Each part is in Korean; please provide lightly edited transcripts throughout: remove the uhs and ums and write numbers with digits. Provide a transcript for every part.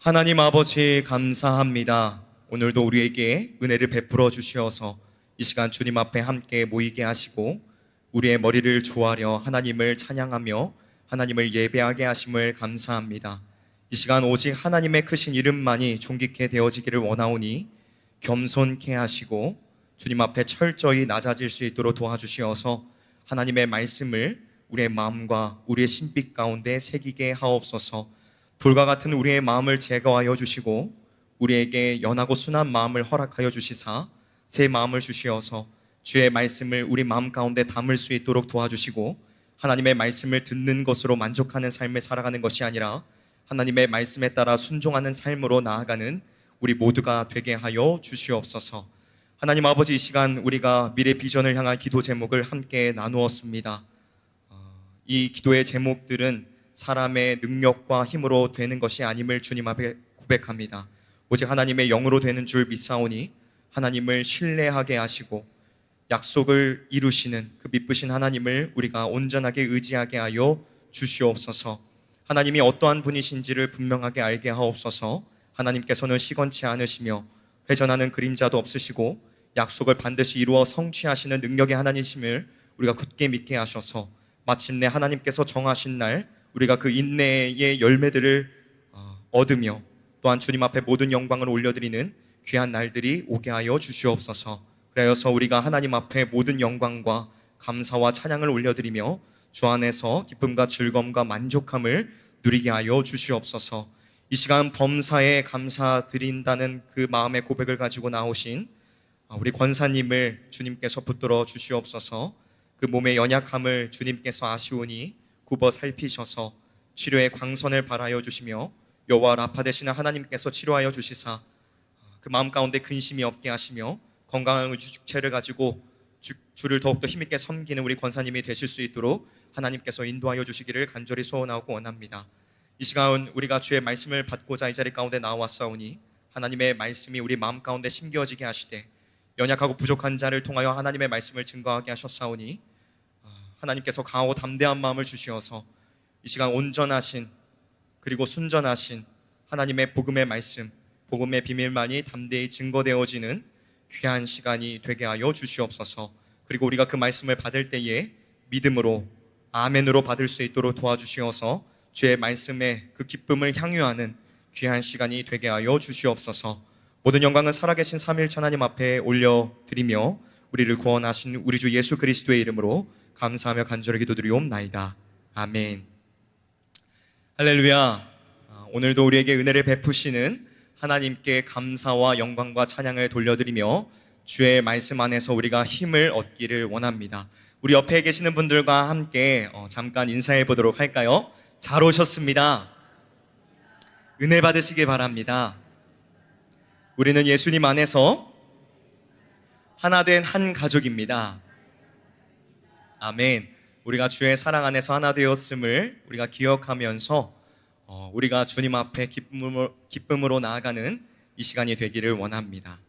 하나님 아버지 감사합니다. 오늘도 우리에게 은혜를 베풀어 주시어서 이 시간 주님 앞에 함께 모이게 하시고 우리의 머리를 조아려 하나님을 찬양하며 하나님을 예배하게 하심을 감사합니다. 이 시간 오직 하나님의 크신 이름만이 존귀케 되어지기를 원하오니 겸손케 하시고 주님 앞에 철저히 낮아질 수 있도록 도와주시어서 하나님의 말씀을 우리의 마음과 우리의 신빛 가운데 새기게 하옵소서. 돌과 같은 우리의 마음을 제거하여 주시고 우리에게 연하고 순한 마음을 허락하여 주시사 새 마음을 주시어서 주의 말씀을 우리 마음 가운데 담을 수 있도록 도와주시고 하나님의 말씀을 듣는 것으로 만족하는 삶을 살아가는 것이 아니라 하나님의 말씀에 따라 순종하는 삶으로 나아가는 우리 모두가 되게 하여 주시옵소서. 하나님 아버지, 이 시간 우리가 미래 비전을 향한 기도 제목을 함께 나누었습니다. 이 기도의 제목들은 사람의 능력과 힘으로 되는 것이 아님을 주님 앞에 고백합니다. 오직 하나님의 영으로 되는 줄 믿사오니 하나님을 신뢰하게 하시고 약속을 이루시는 그 미쁘신 하나님을 우리가 온전하게 의지하게 하여 주시옵소서. 하나님이 어떠한 분이신지를 분명하게 알게 하옵소서. 하나님께서는 시건치 않으시며 회전하는 그림자도 없으시고 약속을 반드시 이루어 성취하시는 능력의 하나님이심을 우리가 굳게 믿게 하셔서 마침내 하나님께서 정하신 날 우리가 그 인내의 열매들을 얻으며 또한 주님 앞에 모든 영광을 올려드리는 귀한 날들이 오게 하여 주시옵소서. 그래서 우리가 하나님 앞에 모든 영광과 감사와 찬양을 올려드리며 주 안에서 기쁨과 즐거움과 만족함을 누리게 하여 주시옵소서. 이 시간 범사에 감사드린다는 그 마음의 고백을 가지고 나오신 우리 권사님을 주님께서 붙들어 주시옵소서. 그 몸의 연약함을 주님께서 아시오니 굽어 살피셔서 치료의 광선을 발하여 주시며 여호와 라파 되시는 하나님께서 치료하여 주시사 그 마음 가운데 근심이 없게 하시며 건강한 육체를 가지고 주를 더욱더 힘있게 섬기는 우리 권사님이 되실 수 있도록 하나님께서 인도하여 주시기를 간절히 소원하고 원합니다. 이 시간 우리가 주의 말씀을 받고자 이 자리 가운데 나왔사오니 하나님의 말씀이 우리 마음 가운데 심겨지게 하시되 연약하고 부족한 자를 통하여 하나님의 말씀을 증거하게 하셨사오니 하나님께서 강하고 담대한 마음을 주시어서 이 시간 온전하신 그리고 순전하신 하나님의 복음의 말씀, 복음의 비밀만이 담대히 증거되어지는 귀한 시간이 되게 하여 주시옵소서. 그리고 우리가 그 말씀을 받을 때에 믿음으로 아멘으로 받을 수 있도록 도와주시어서 주의 말씀의 그 기쁨을 향유하는 귀한 시간이 되게 하여 주시옵소서. 모든 영광은 살아계신 삼위일체 하나님 앞에 올려드리며 우리를 구원하신 우리 주 예수 그리스도의 이름으로 감사하며 간절히 기도드리옵나이다. 아멘. 할렐루야. 오늘도 우리에게 은혜를 베푸시는 하나님께 감사와 영광과 찬양을 돌려드리며 주의 말씀 안에서 우리가 힘을 얻기를 원합니다. 우리 옆에 계시는 분들과 함께 잠깐 인사해 보도록 할까요? 잘 오셨습니다. 은혜 받으시기 바랍니다. 우리는 예수님 안에서 하나 된 한 가족입니다. 아멘. 우리가 주의 사랑 안에서 하나 되었음을 우리가 기억하면서 우리가 주님 앞에 기쁨으로 나아가는 이 시간이 되기를 원합니다.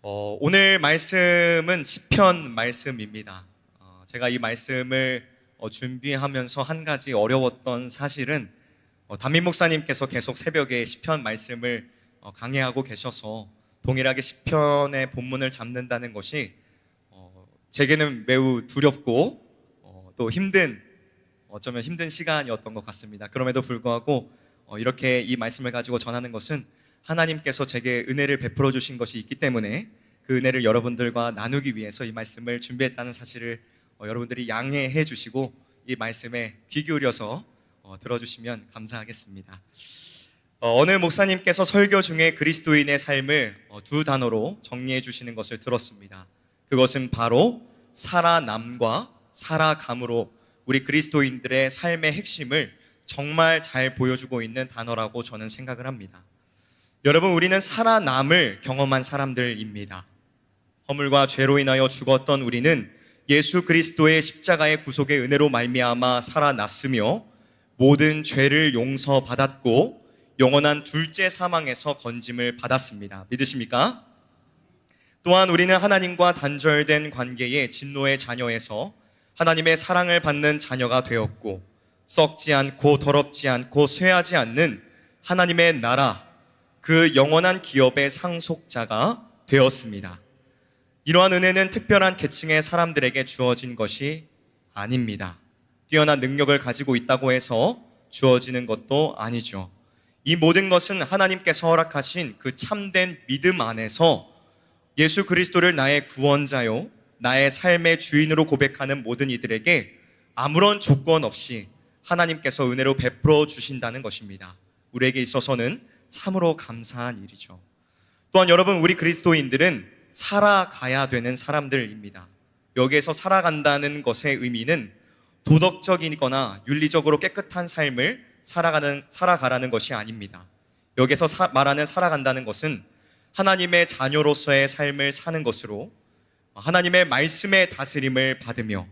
오늘 말씀은 시편 말씀입니다. 제가 이 말씀을 준비하면서 한 가지 어려웠던 사실은 담임 목사님께서 계속 새벽에 시편 말씀을 강해하고 계셔서 동일하게 시편의 본문을 잡는다는 것이 제게는 매우 두렵고 또 어쩌면 힘든 시간이었던 것 같습니다. 그럼에도 불구하고 이렇게 이 말씀을 가지고 전하는 것은 하나님께서 제게 은혜를 베풀어 주신 것이 있기 때문에 그 은혜를 여러분들과 나누기 위해서 이 말씀을 준비했다는 사실을 여러분들이 양해해 주시고 이 말씀에 귀 기울여서 들어주시면 감사하겠습니다. 어느 목사님께서 설교 중에 그리스도인의 삶을 두 단어로 정리해 주시는 것을 들었습니다. 그것은 바로 살아남과 살아감으로 우리 그리스도인들의 삶의 핵심을 정말 잘 보여주고 있는 단어라고 저는 생각을 합니다. 여러분, 우리는 살아남을 경험한 사람들입니다. 허물과 죄로 인하여 죽었던 우리는 예수 그리스도의 십자가의 구속의 은혜로 말미암아 살아났으며 모든 죄를 용서받았고 영원한 둘째 사망에서 건짐을 받았습니다. 믿으십니까? 또한 우리는 하나님과 단절된 관계의 진노의 자녀에서 하나님의 사랑을 받는 자녀가 되었고 썩지 않고 더럽지 않고 쇠하지 않는 하나님의 나라, 그 영원한 기업의 상속자가 되었습니다. 이러한 은혜는 특별한 계층의 사람들에게 주어진 것이 아닙니다. 뛰어난 능력을 가지고 있다고 해서 주어지는 것도 아니죠. 이 모든 것은 하나님께서 허락하신 그 참된 믿음 안에서 예수 그리스도를 나의 구원자요, 나의 삶의 주인으로 고백하는 모든 이들에게 아무런 조건 없이 하나님께서 은혜로 베풀어 주신다는 것입니다. 우리에게 있어서는 참으로 감사한 일이죠. 또한 여러분, 우리 그리스도인들은 살아가야 되는 사람들입니다. 여기에서 살아간다는 것의 의미는 도덕적이거나 윤리적으로 깨끗한 삶을 살아가라는 것이 아닙니다. 여기서 말하는 살아간다는 것은 하나님의 자녀로서의 삶을 사는 것으로 하나님의 말씀의 다스림을 받으며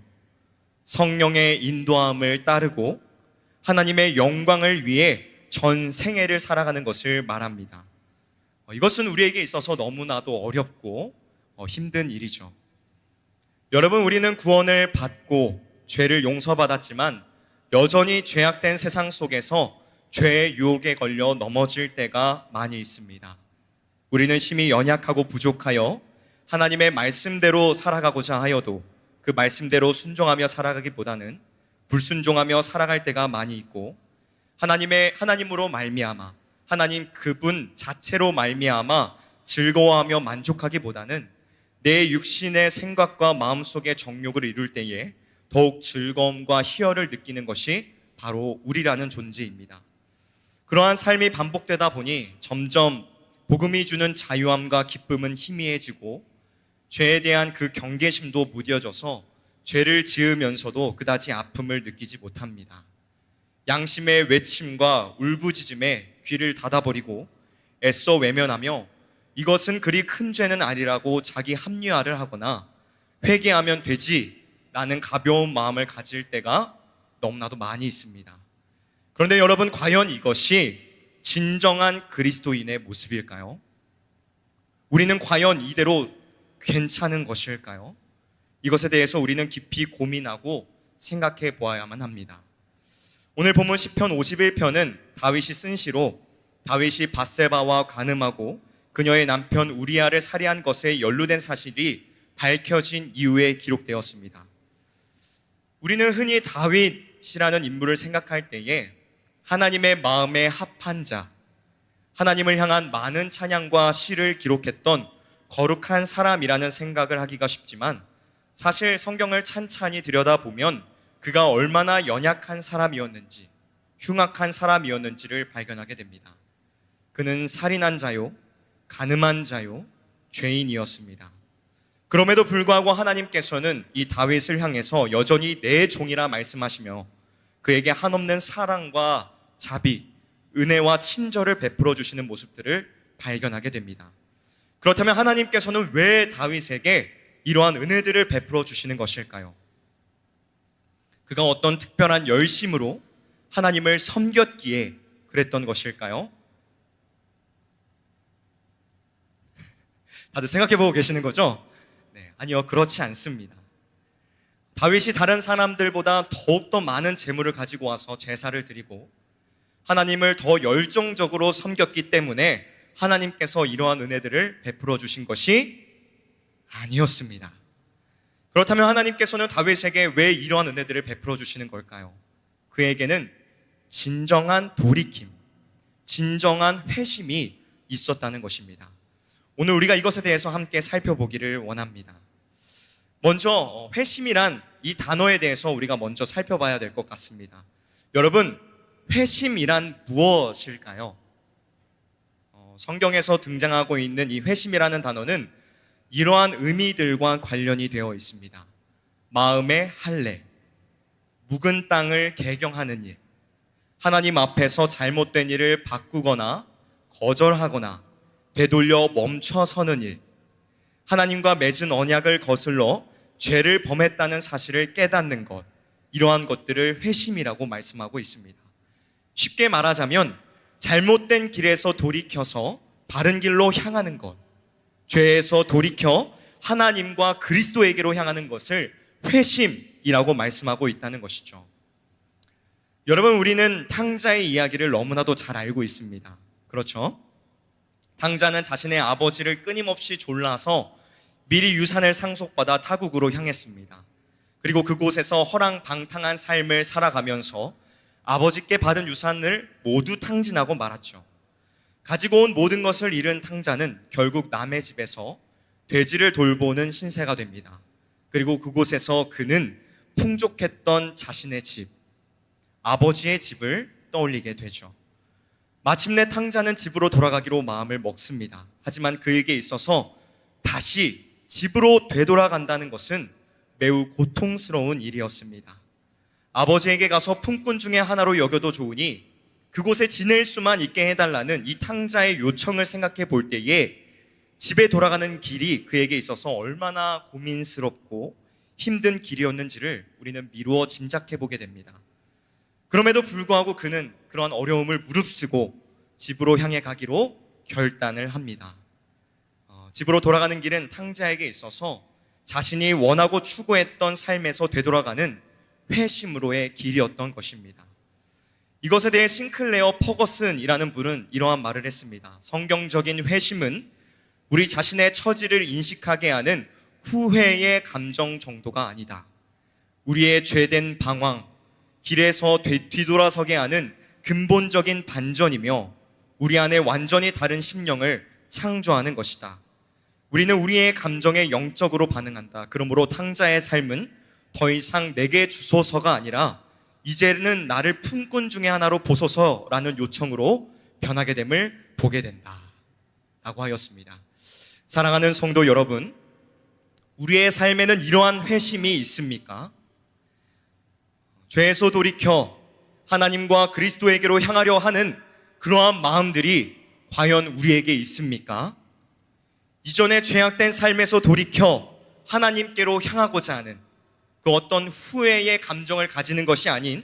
성령의 인도함을 따르고 하나님의 영광을 위해 전 생애를 살아가는 것을 말합니다. 이것은 우리에게 있어서 너무나도 어렵고 힘든 일이죠. 여러분, 우리는 구원을 받고 죄를 용서받았지만 여전히 죄악된 세상 속에서 죄의 유혹에 걸려 넘어질 때가 많이 있습니다. 우리는 심히 연약하고 부족하여 하나님의 말씀대로 살아가고자 하여도 그 말씀대로 순종하며 살아가기보다는 불순종하며 살아갈 때가 많이 있고, 하나님으로 말미암아 하나님 그분 자체로 말미암아 즐거워하며 만족하기보다는 내 육신의 생각과 마음속의 정욕을 이룰 때에 더욱 즐거움과 희열을 느끼는 것이 바로 우리라는 존재입니다. 그러한 삶이 반복되다 보니 점점 복음이 주는 자유함과 기쁨은 희미해지고 죄에 대한 그 경계심도 무뎌져서 죄를 지으면서도 그다지 아픔을 느끼지 못합니다. 양심의 외침과 울부짖음에 귀를 닫아버리고 애써 외면하며 이것은 그리 큰 죄는 아니라고 자기 합리화를 하거나 회개하면 되지 라는 가벼운 마음을 가질 때가 너무나도 많이 있습니다. 그런데 여러분, 과연 이것이 진정한 그리스도인의 모습일까요? 우리는 과연 이대로 괜찮은 것일까요? 이것에 대해서 우리는 깊이 고민하고 생각해 보아야만 합니다. 오늘 본문 시편 51편은 다윗이 쓴 시로 다윗이 밧세바와 간음하고 그녀의 남편 우리아를 살해한 것에 연루된 사실이 밝혀진 이후에 기록되었습니다. 우리는 흔히 다윗이라는 인물을 생각할 때에 하나님의 마음에 합한 자, 하나님을 향한 많은 찬양과 시를 기록했던 거룩한 사람이라는 생각을 하기가 쉽지만 사실 성경을 찬찬히 들여다보면 그가 얼마나 연약한 사람이었는지, 흉악한 사람이었는지를 발견하게 됩니다. 그는 살인한 자요, 간음한 자요, 죄인이었습니다. 그럼에도 불구하고 하나님께서는 이 다윗을 향해서 여전히 내 종이라 말씀하시며 그에게 한없는 사랑과 자비, 은혜와 친절을 베풀어 주시는 모습들을 발견하게 됩니다. 그렇다면 하나님께서는 왜 다윗에게 이러한 은혜들을 베풀어 주시는 것일까요? 그가 어떤 특별한 열심으로 하나님을 섬겼기에 그랬던 것일까요? 다들 생각해보고 계시는 거죠? 네, 아니요, 그렇지 않습니다. 다윗이 다른 사람들보다 더욱더 많은 재물을 가지고 와서 제사를 드리고 하나님을 더 열정적으로 섬겼기 때문에 하나님께서 이러한 은혜들을 베풀어 주신 것이 아니었습니다. 그렇다면 하나님께서는 다윗에게 왜 이러한 은혜들을 베풀어 주시는 걸까요? 그에게는 진정한 돌이킴, 진정한 회심이 있었다는 것입니다. 오늘 우리가 이것에 대해서 함께 살펴보기를 원합니다. 먼저 회심이란 이 단어에 대해서 우리가 먼저 살펴봐야 될 것 같습니다. 여러분, 회심이란 무엇일까요? 성경에서 등장하고 있는 이 회심이라는 단어는 이러한 의미들과 관련이 되어 있습니다. 마음의 할례, 묵은 땅을 개경하는 일, 하나님 앞에서 잘못된 일을 바꾸거나 거절하거나 되돌려 멈춰서는 일, 하나님과 맺은 언약을 거슬러 죄를 범했다는 사실을 깨닫는 것, 이러한 것들을 회심이라고 말씀하고 있습니다. 쉽게 말하자면 잘못된 길에서 돌이켜서 바른 길로 향하는 것, 죄에서 돌이켜 하나님과 그리스도에게로 향하는 것을 회심이라고 말씀하고 있다는 것이죠. 여러분, 우리는 탕자의 이야기를 너무나도 잘 알고 있습니다. 그렇죠? 탕자는 자신의 아버지를 끊임없이 졸라서 미리 유산을 상속받아 타국으로 향했습니다. 그리고 그곳에서 허랑방탕한 삶을 살아가면서 아버지께 받은 유산을 모두 탕진하고 말았죠. 가지고 온 모든 것을 잃은 탕자는 결국 남의 집에서 돼지를 돌보는 신세가 됩니다. 그리고 그곳에서 그는 풍족했던 자신의 집, 아버지의 집을 떠올리게 되죠. 마침내 탕자는 집으로 돌아가기로 마음을 먹습니다. 하지만 그에게 있어서 다시 집으로 되돌아간다는 것은 매우 고통스러운 일이었습니다. 아버지에게 가서 품꾼 중에 하나로 여겨도 좋으니 그곳에 지낼 수만 있게 해달라는 이 탕자의 요청을 생각해 볼 때에 집에 돌아가는 길이 그에게 있어서 얼마나 고민스럽고 힘든 길이었는지를 우리는 미루어 짐작해 보게 됩니다. 그럼에도 불구하고 그는 그러한 어려움을 무릅쓰고 집으로 향해 가기로 결단을 합니다. 집으로 돌아가는 길은 탕자에게 있어서 자신이 원하고 추구했던 삶에서 되돌아가는 회심으로의 길이었던 것입니다. 이것에 대해 싱클레어 퍼거슨이라는 분은 이러한 말을 했습니다. 성경적인 회심은 우리 자신의 처지를 인식하게 하는 후회의 감정 정도가 아니다. 우리의 죄된 방황, 길에서 뒤돌아서게 하는 근본적인 반전이며 우리 안에 완전히 다른 심령을 창조하는 것이다. 우리는 우리의 감정에 영적으로 반응한다. 그러므로 탕자의 삶은 더 이상 내게 주소서가 아니라 이제는 나를 품꾼 중에 하나로 보소서라는 요청으로 변하게 됨을 보게 된다 라고 하였습니다. 사랑하는 성도 여러분, 우리의 삶에는 이러한 회심이 있습니까? 죄에서 돌이켜 하나님과 그리스도에게로 향하려 하는 그러한 마음들이 과연 우리에게 있습니까? 이전에 죄악된 삶에서 돌이켜 하나님께로 향하고자 하는 그 어떤 후회의 감정을 가지는 것이 아닌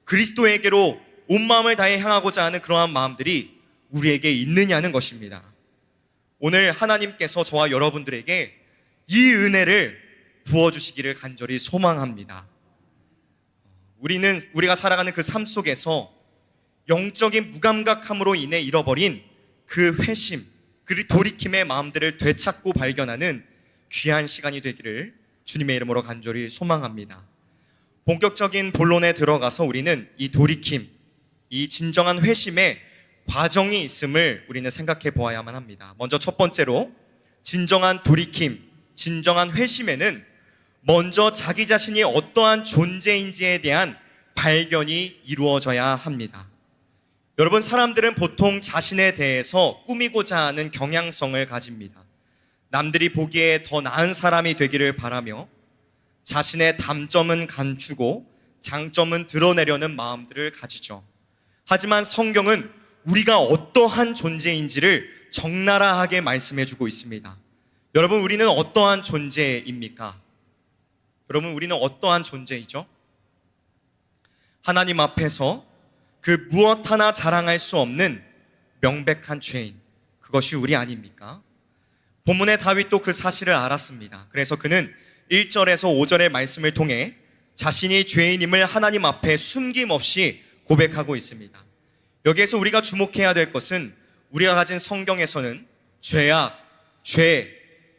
그리스도에게로 온 마음을 다해 향하고자 하는 그러한 마음들이 우리에게 있느냐는 것입니다. 오늘 하나님께서 저와 여러분들에게 이 은혜를 부어주시기를 간절히 소망합니다. 우리가 살아가는 그 삶 속에서 영적인 무감각함으로 인해 잃어버린 그 회심, 그 돌이킴의 마음들을 되찾고 발견하는 귀한 시간이 되기를 주님의 이름으로 간절히 소망합니다. 본격적인 본론에 들어가서 우리는 이 돌이킴, 이 진정한 회심의 과정이 있음을 우리는 생각해 보아야만 합니다. 먼저 첫 번째로 진정한 돌이킴, 진정한 회심에는 먼저 자기 자신이 어떠한 존재인지에 대한 발견이 이루어져야 합니다. 여러분, 사람들은 보통 자신에 대해서 꾸미고자 하는 경향성을 가집니다. 남들이 보기에 더 나은 사람이 되기를 바라며 자신의 단점은 감추고 장점은 드러내려는 마음들을 가지죠. 하지만 성경은 우리가 어떠한 존재인지를 적나라하게 말씀해주고 있습니다. 여러분, 우리는 어떠한 존재입니까? 여러분, 우리는 어떠한 존재이죠? 하나님 앞에서 그 무엇 하나 자랑할 수 없는 명백한 죄인, 그것이 우리 아닙니까? 본문의 다윗도 그 사실을 알았습니다. 그래서 그는 1절에서 5절의 말씀을 통해 자신이 죄인임을 하나님 앞에 숨김없이 고백하고 있습니다. 여기에서 우리가 주목해야 될 것은 우리가 가진 성경에서는 죄악,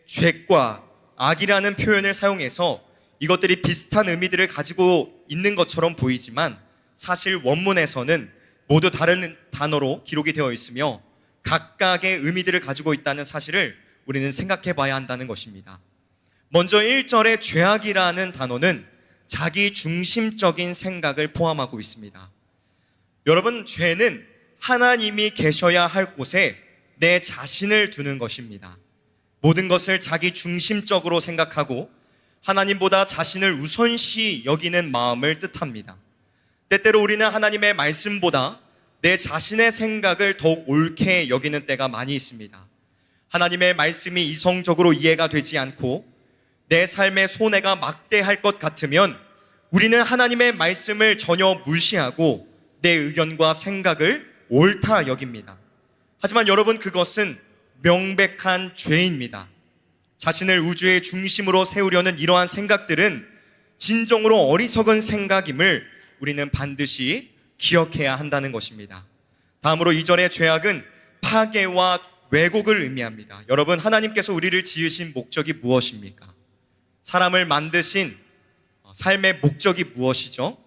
죄과 악이라는 표현을 사용해서 이것들이 비슷한 의미들을 가지고 있는 것처럼 보이지만 사실 원문에서는 모두 다른 단어로 기록이 되어 있으며 각각의 의미들을 가지고 있다는 사실을 우리는 생각해 봐야 한다는 것입니다. 먼저 1절의 죄악이라는 단어는 자기 중심적인 생각을 포함하고 있습니다. 여러분, 죄는 하나님이 계셔야 할 곳에 내 자신을 두는 것입니다. 모든 것을 자기 중심적으로 생각하고 하나님보다 자신을 우선시 여기는 마음을 뜻합니다. 때때로 우리는 하나님의 말씀보다 내 자신의 생각을 더욱 옳게 여기는 때가 많이 있습니다. 하나님의 말씀이 이성적으로 이해가 되지 않고 내 삶의 손해가 막대할 것 같으면 우리는 하나님의 말씀을 전혀 무시하고 내 의견과 생각을 옳다 여깁니다. 하지만 여러분, 그것은 명백한 죄입니다. 자신을 우주의 중심으로 세우려는 이러한 생각들은 진정으로 어리석은 생각임을 우리는 반드시 기억해야 한다는 것입니다. 다음으로 2절의 죄악은 파괴와 왜곡을 의미합니다. 여러분, 하나님께서 우리를 지으신 목적이 무엇입니까? 사람을 만드신 삶의 목적이 무엇이죠?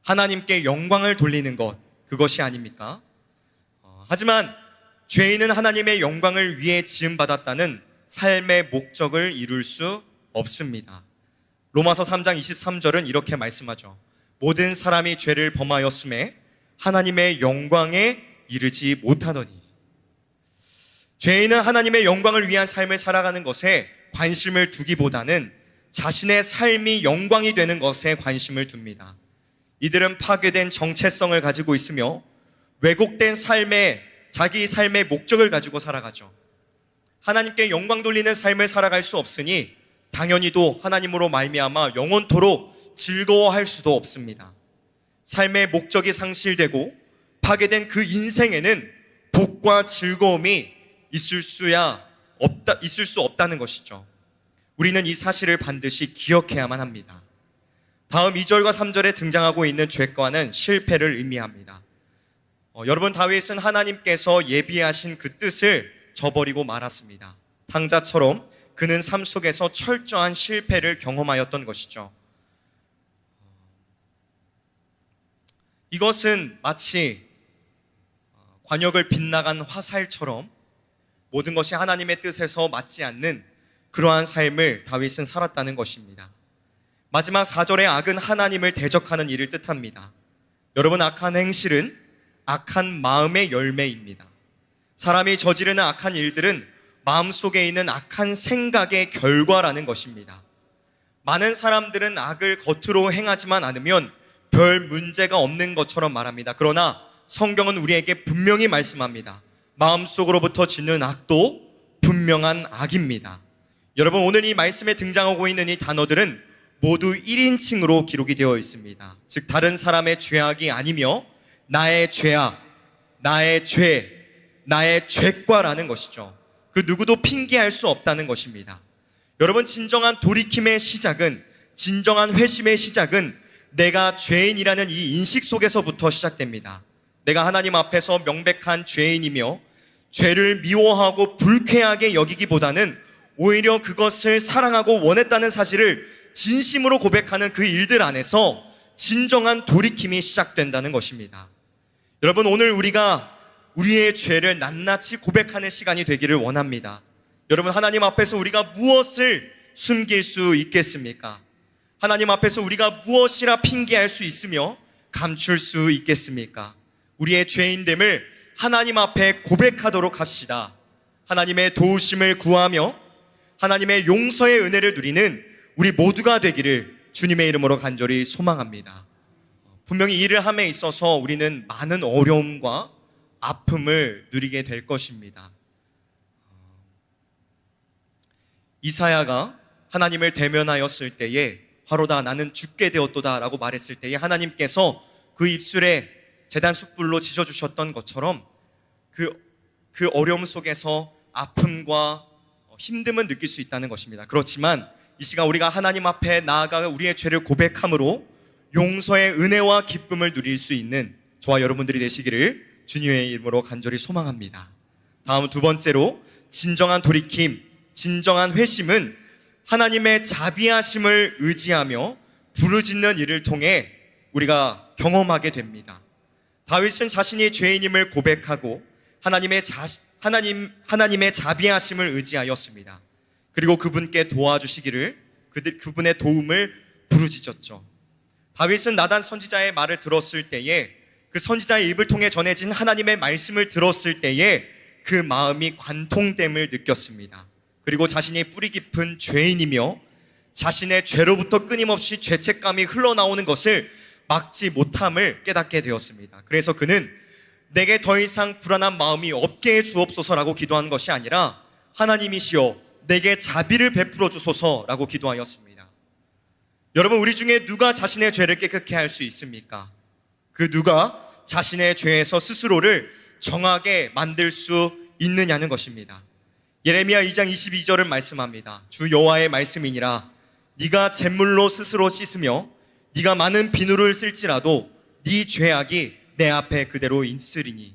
하나님께 영광을 돌리는 것, 그것이 아닙니까? 하지만 죄인은 하나님의 영광을 위해 지음받았다는 삶의 목적을 이룰 수 없습니다. 로마서 3장 23절은 이렇게 말씀하죠. 모든 사람이 죄를 범하였음에 하나님의 영광에 이르지 못하더니. 죄인은 하나님의 영광을 위한 삶을 살아가는 것에 관심을 두기보다는 자신의 삶이 영광이 되는 것에 관심을 둡니다. 이들은 파괴된 정체성을 가지고 있으며 왜곡된 자기 삶의 목적을 가지고 살아가죠. 하나님께 영광 돌리는 삶을 살아갈 수 없으니 당연히도 하나님으로 말미암아 영원토록 즐거워할 수도 없습니다. 삶의 목적이 상실되고 파괴된 그 인생에는 복과 즐거움이 있을 수 없다는 것이죠. 우리는 이 사실을 반드시 기억해야만 합니다. 다음 2절과 3절에 등장하고 있는 죄과는 실패를 의미합니다. 여러분, 다윗은 하나님께서 예비하신 그 뜻을 저버리고 말았습니다. 탕자처럼 그는 삶 속에서 철저한 실패를 경험하였던 것이죠. 이것은 마치 관역을 빗나간 화살처럼 모든 것이 하나님의 뜻에서 맞지 않는 그러한 삶을 다윗은 살았다는 것입니다. 마지막 4절의 악은 하나님을 대적하는 일을 뜻합니다. 여러분, 악한 행실은 악한 마음의 열매입니다. 사람이 저지르는 악한 일들은 마음속에 있는 악한 생각의 결과라는 것입니다. 많은 사람들은 악을 겉으로 행하지만 않으면 별 문제가 없는 것처럼 말합니다. 그러나 성경은 우리에게 분명히 말씀합니다. 마음속으로부터 짓는 악도 분명한 악입니다. 여러분, 오늘 이 말씀에 등장하고 있는 이 단어들은 모두 1인칭으로 기록이 되어 있습니다. 즉, 다른 사람의 죄악이 아니며 나의 죄악, 나의 죄, 나의 죄과라는 것이죠. 그 누구도 핑계할 수 없다는 것입니다. 여러분, 진정한 돌이킴의 시작은, 진정한 회심의 시작은 내가 죄인이라는 이 인식 속에서부터 시작됩니다. 내가 하나님 앞에서 명백한 죄인이며 죄를 미워하고 불쾌하게 여기기보다는 오히려 그것을 사랑하고 원했다는 사실을 진심으로 고백하는 그 일들 안에서 진정한 돌이킴이 시작된다는 것입니다. 여러분, 오늘 우리가 우리의 죄를 낱낱이 고백하는 시간이 되기를 원합니다. 여러분, 하나님 앞에서 우리가 무엇을 숨길 수 있겠습니까? 하나님 앞에서 우리가 무엇이라 핑계할 수 있으며 감출 수 있겠습니까? 우리의 죄인됨을 하나님 앞에 고백하도록 합시다. 하나님의 도우심을 구하며 하나님의 용서의 은혜를 누리는 우리 모두가 되기를 주님의 이름으로 간절히 소망합니다. 분명히 일을 함에 있어서 우리는 많은 어려움과 아픔을 누리게 될 것입니다. 이사야가 하나님을 대면하였을 때에 화로다 나는 죽게 되었도다 라고 말했을 때에 하나님께서 그 입술에 제단 숯불로 지져주셨던 것처럼 그 어려움 속에서 아픔과 힘듦은 느낄 수 있다는 것입니다. 그렇지만 이 시간 우리가 하나님 앞에 나아가 우리의 죄를 고백함으로 용서의 은혜와 기쁨을 누릴 수 있는 저와 여러분들이 되시기를 주님의 이름으로 간절히 소망합니다. 다음 두 번째로, 진정한 돌이킴, 진정한 회심은 하나님의 자비하심을 의지하며 부르짖는 일을 통해 우리가 경험하게 됩니다. 다윗은 자신이 죄인임을 고백하고 하나님의 자비하심을 의지하였습니다. 그리고 그분께 도와주시기를, 그분의 도움을 부르짖었죠. 다윗은 나단 선지자의 말을 들었을 때에, 그 선지자의 입을 통해 전해진 하나님의 말씀을 들었을 때에 그 마음이 관통됨을 느꼈습니다. 그리고 자신이 뿌리 깊은 죄인이며 자신의 죄로부터 끊임없이 죄책감이 흘러나오는 것을 막지 못함을 깨닫게 되었습니다. 그래서 그는 내게 더 이상 불안한 마음이 없게 해 주옵소서라고 기도한 것이 아니라 하나님이시여 내게 자비를 베풀어 주소서라고 기도하였습니다. 여러분, 우리 중에 누가 자신의 죄를 깨끗게 할 수 있습니까? 그 누가 자신의 죄에서 스스로를 정하게 만들 수 있느냐는 것입니다. 예레미야 2장 22절은 말씀합니다. 주 여호와의 말씀이니라. 네가 잿물로 스스로 씻으며 네가 많은 비누를 쓸지라도 네 죄악이 내 앞에 그대로 있으리니.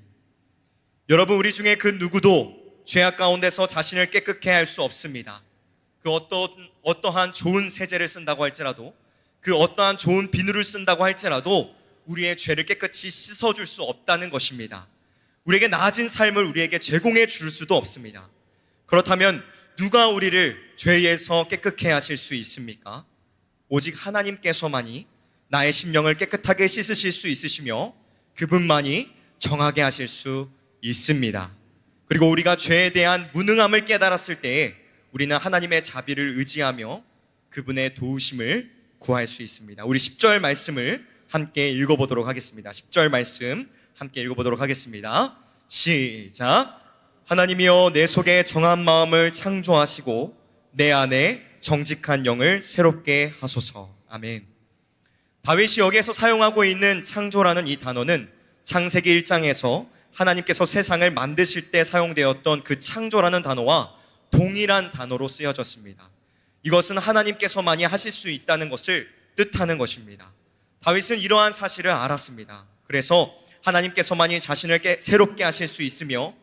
여러분, 우리 중에 그 누구도 죄악 가운데서 자신을 깨끗게 할 수 없습니다. 그 어떠한 좋은 세제를 쓴다고 할지라도, 그 어떠한 좋은 비누를 쓴다고 할지라도 우리의 죄를 깨끗이 씻어줄 수 없다는 것입니다. 우리에게 나아진 삶을 우리에게 제공해 줄 수도 없습니다. 그렇다면 누가 우리를 죄에서 깨끗게 하실 수 있습니까? 오직 하나님께서만이 나의 심령을 깨끗하게 씻으실 수 있으시며 그분만이 정하게 하실 수 있습니다. 그리고 우리가 죄에 대한 무능함을 깨달았을 때에 우리는 하나님의 자비를 의지하며 그분의 도우심을 구할 수 있습니다. 우리 10절 말씀을 함께 읽어보도록 하겠습니다. 10절 말씀 함께 읽어보도록 하겠습니다. 시작. 하나님이여 내 속에 정한 마음을 창조하시고 내 안에 정직한 영을 새롭게 하소서. 아멘. 다윗이 여기에서 사용하고 있는 창조라는 이 단어는 창세기 1장에서 하나님께서 세상을 만드실 때 사용되었던 그 창조라는 단어와 동일한 단어로 쓰여졌습니다. 이것은 하나님께서만이 하실 수 있다는 것을 뜻하는 것입니다. 다윗은 이러한 사실을 알았습니다. 그래서 하나님께서만이 자신을 새롭게 하실 수 있으며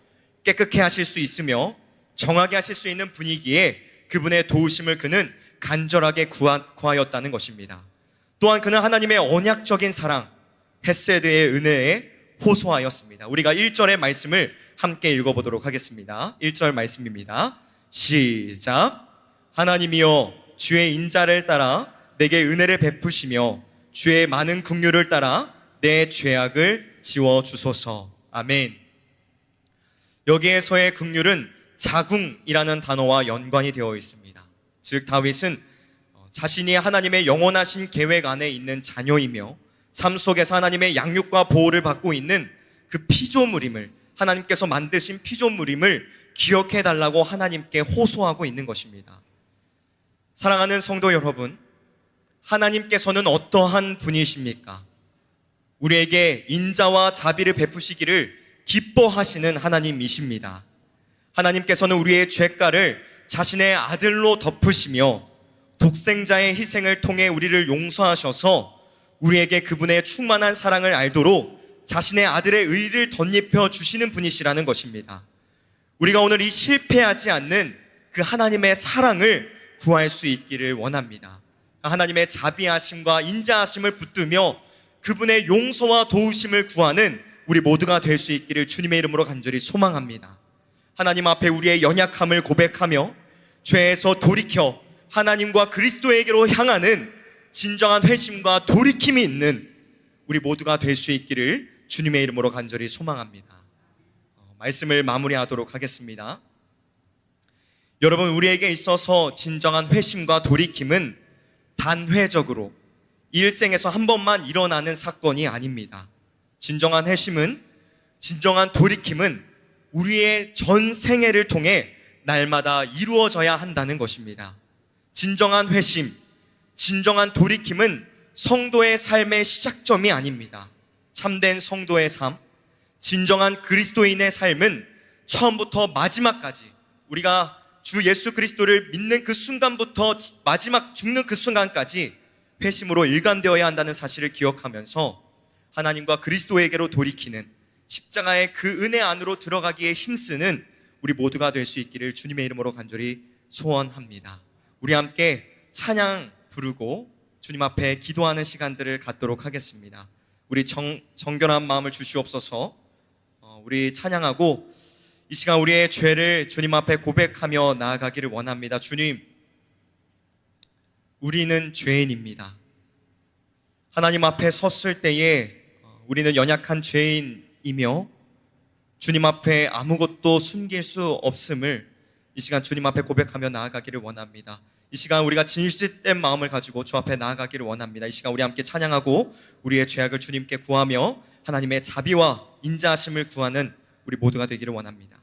깨끗게 하실 수 있으며 정하게 하실 수 있는 분위기에 그분의 도우심을 그는 간절하게 구하였다는 것입니다. 또한 그는 하나님의 언약적인 사랑, 헤세드의 은혜에 호소하였습니다. 우리가 1절의 말씀을 함께 읽어보도록 하겠습니다. 1절 말씀입니다. 시작. 하나님이여 주의 인자를 따라 내게 은혜를 베푸시며 주의 많은 긍휼을 따라 내 죄악을 지워주소서. 아멘. 여기에서의 긍휼은 자궁이라는 단어와 연관이 되어 있습니다. 즉 다윗은 자신이 하나님의 영원하신 계획 안에 있는 자녀이며 삶 속에서 하나님의 양육과 보호를 받고 있는 그 피조물임을, 하나님께서 만드신 피조물임을 기억해 달라고 하나님께 호소하고 있는 것입니다. 사랑하는 성도 여러분, 하나님께서는 어떠한 분이십니까? 우리에게 인자와 자비를 베푸시기를 기뻐하시는 하나님이십니다. 하나님께서는 우리의 죄가를 자신의 아들로 덮으시며 독생자의 희생을 통해 우리를 용서하셔서 우리에게 그분의 충만한 사랑을 알도록 자신의 아들의 의를 덧입혀 주시는 분이시라는 것입니다. 우리가 오늘 이 실패하지 않는 그 하나님의 사랑을 구할 수 있기를 원합니다. 하나님의 자비하심과 인자하심을 붙들며 그분의 용서와 도우심을 구하는 우리 모두가 될 수 있기를 주님의 이름으로 간절히 소망합니다. 하나님 앞에 우리의 연약함을 고백하며 죄에서 돌이켜 하나님과 그리스도에게로 향하는 진정한 회심과 돌이킴이 있는 우리 모두가 될 수 있기를 주님의 이름으로 간절히 소망합니다. 말씀을 마무리하도록 하겠습니다. 여러분, 우리에게 있어서 진정한 회심과 돌이킴은 단회적으로 일생에서 한 번만 일어나는 사건이 아닙니다. 진정한 회심은, 진정한 돌이킴은 우리의 전 생애를 통해 날마다 이루어져야 한다는 것입니다. 진정한 회심, 진정한 돌이킴은 성도의 삶의 시작점이 아닙니다. 참된 성도의 삶, 진정한 그리스도인의 삶은 처음부터 마지막까지 우리가 주 예수 그리스도를 믿는 그 순간부터 마지막 죽는 그 순간까지 회심으로 일관되어야 한다는 사실을 기억하면서 하나님과 그리스도에게로 돌이키는 십자가의 그 은혜 안으로 들어가기에 힘쓰는 우리 모두가 될 수 있기를 주님의 이름으로 간절히 소원합니다. 우리 함께 찬양 부르고 주님 앞에 기도하는 시간들을 갖도록 하겠습니다. 우리 정결한 마음을 주시옵소서. 우리 찬양하고 이 시간 우리의 죄를 주님 앞에 고백하며 나아가기를 원합니다. 주님, 우리는 죄인입니다. 하나님 앞에 섰을 때에 우리는 연약한 죄인이며 주님 앞에 아무것도 숨길 수 없음을 이 시간 주님 앞에 고백하며 나아가기를 원합니다. 이 시간 우리가 진실된 마음을 가지고 주 앞에 나아가기를 원합니다. 이 시간 우리 함께 찬양하고 우리의 죄악을 주님께 구하며 하나님의 자비와 인자하심을 구하는 우리 모두가 되기를 원합니다.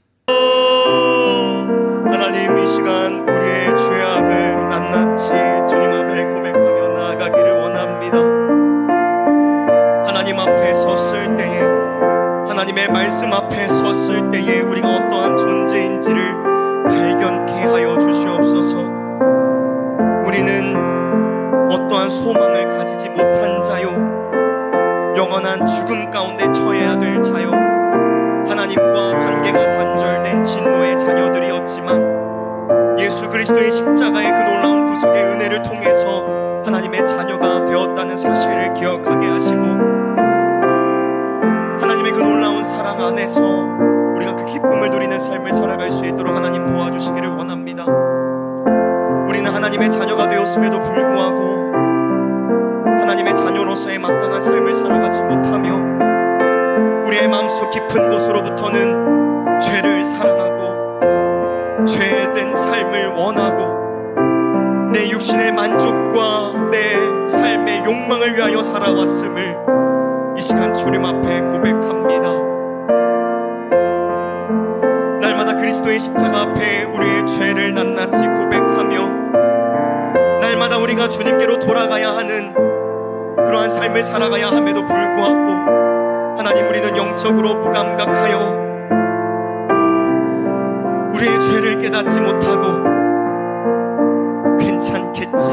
하나님, 이 시간 우리의 죄악을 낱낱이 주님 앞에 고백하며 나아가기를 원합니다. 하나님 앞에 섰을 때에, 하나님의 말씀 앞에 섰을 때에 우리가 어떠한 존재인지를 발견케 하여 주시옵소서. 우리는 어떠한 소망을 가지지 못한 자요, 영원한 그리스도의 십자가의 그 놀라운 구속의 은혜를 통해서 하나님의 자녀가 되었다는 사실을 기억하게 하시고, 하나님의 그 놀라운 사랑 안에서 우리가 그 기쁨을 누리는 삶을 살아갈 수 있도록 하나님 도와주시기를 원합니다. 우리는 하나님의 자녀가 되었음에도 불구하고 하나님의 자녀로서의 마땅한 삶을 살아가지 못하며 우리의 마음속 깊은 곳으로부터는 죄를 사랑하고 죄된 삶을 원하고 내 육신의 만족과 내 삶의 욕망을 위하여 살아왔음을 이 시간 주님 앞에 고백합니다. 날마다 그리스도의 십자가 앞에 우리의 죄를 낱낱이 고백하며 날마다 우리가 주님께로 돌아가야 하는 그러한 삶을 살아가야 함에도 불구하고 하나님, 우리는 영적으로 무감각하여 우리의 죄를 깨닫지 못하고 괜찮겠지,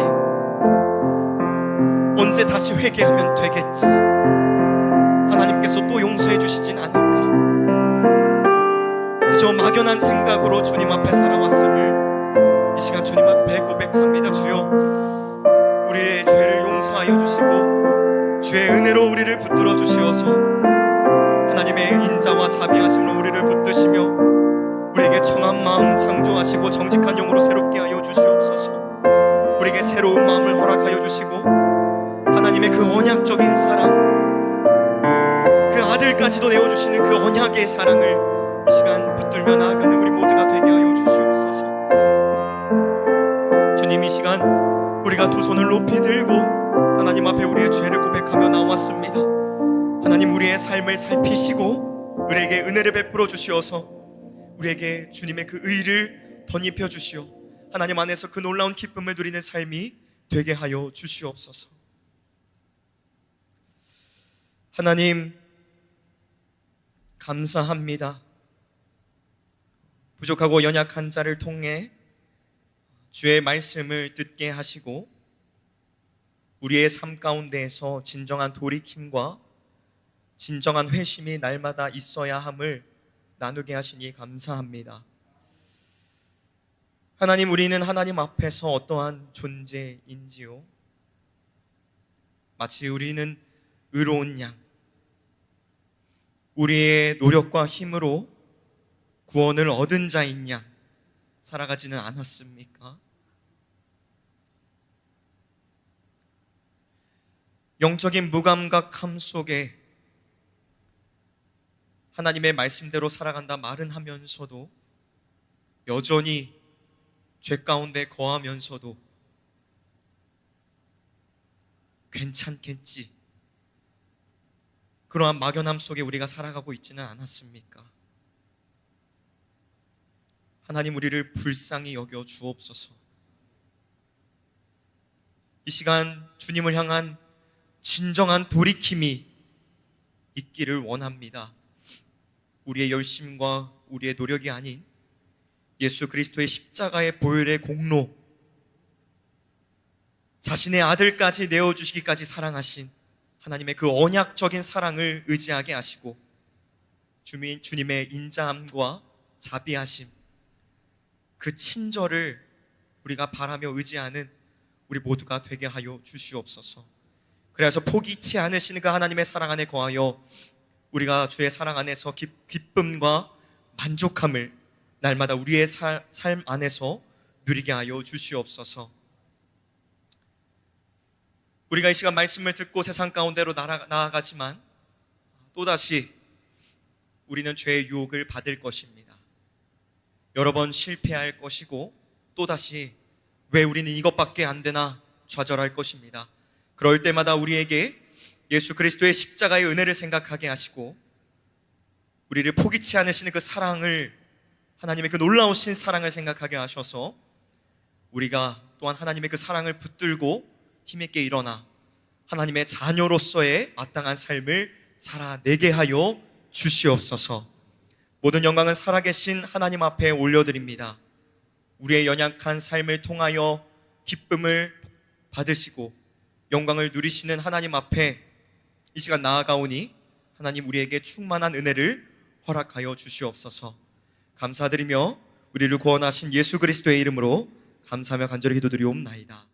언제 다시 회개하면 되겠지, 하나님께서 또 용서해 주시진 않을까, 그저 막연한 생각으로 주님 앞에 살아왔음을 이 시간 주님 앞에 고백합니다. 주여, 우리의 죄를 용서하여 주시고 주의 은혜로 우리를 붙들어 주시어서 하나님의 인자와 자비하심으로 우리를 붙드시며 우리에게 정한 마음 창조하시고 정직한 영으로 새롭게 하여 주시옵소서. 우리에게 새로운 마음을 허락하여 주시고 하나님의 그 언약적인 사랑, 그 아들까지도 내어주시는 그 언약의 사랑을 이 시간 붙들며 나아가는 우리 모두가 되게 하여 주시옵소서. 주님, 이 시간 우리가 두 손을 높이 들고 하나님 앞에 우리의 죄를 고백하며 나왔습니다. 하나님, 우리의 삶을 살피시고 우리에게 은혜를 베풀어 주시어서 우리에게 주님의 그 의를 덧입혀 주시어 하나님 안에서 그 놀라운 기쁨을 누리는 삶이 되게 하여 주시옵소서. 하나님, 감사합니다. 부족하고 연약한 자를 통해 주의 말씀을 듣게 하시고 우리의 삶 가운데에서 진정한 돌이킴과 진정한 회심이 날마다 있어야 함을 나누게 하시니 감사합니다. 하나님, 우리는 하나님 앞에서 어떠한 존재인지요? 마치 우리는 의로운 양, 우리의 노력과 힘으로 구원을 얻은 자인 양 살아가지는 않았습니까? 영적인 무감각함 속에 하나님의 말씀대로 살아간다 말은 하면서도 여전히 죄 가운데 거하면서도 괜찮겠지, 그러한 막연함 속에 우리가 살아가고 있지는 않았습니까? 하나님, 우리를 불쌍히 여겨 주옵소서. 이 시간 주님을 향한 진정한 돌이킴이 있기를 원합니다. 우리의 열심과 우리의 노력이 아닌 예수 그리스도의 십자가의 보혈의 공로, 자신의 아들까지 내어주시기까지 사랑하신 하나님의 그 언약적인 사랑을 의지하게 하시고 주님의 인자함과 자비하심, 그 친절을 우리가 바라며 의지하는 우리 모두가 되게 하여 주시옵소서. 그래서 포기치 않으시는 그 하나님의 사랑 안에 거하여 우리가 주의 사랑 안에서 기쁨과 만족함을 날마다 우리의 삶 안에서 누리게 하여 주시옵소서. 우리가 이 시간 말씀을 듣고 세상 가운데로 나아가지만 또다시 우리는 죄의 유혹을 받을 것입니다. 여러 번 실패할 것이고 또다시 왜 우리는 이것밖에 안 되나 좌절할 것입니다. 그럴 때마다 우리에게 예수 그리스도의 십자가의 은혜를 생각하게 하시고 우리를 포기치 않으시는 그 사랑을, 하나님의 그 놀라우신 사랑을 생각하게 하셔서 우리가 또한 하나님의 그 사랑을 붙들고 힘있게 일어나 하나님의 자녀로서의 마땅한 삶을 살아내게 하여 주시옵소서. 모든 영광은 살아계신 하나님 앞에 올려드립니다. 우리의 연약한 삶을 통하여 기쁨을 받으시고 영광을 누리시는 하나님 앞에 이 시간 나아가오니 하나님, 우리에게 충만한 은혜를 허락하여 주시옵소서. 감사드리며 우리를 구원하신 예수 그리스도의 이름으로 감사하며 간절히 기도드리옵나이다.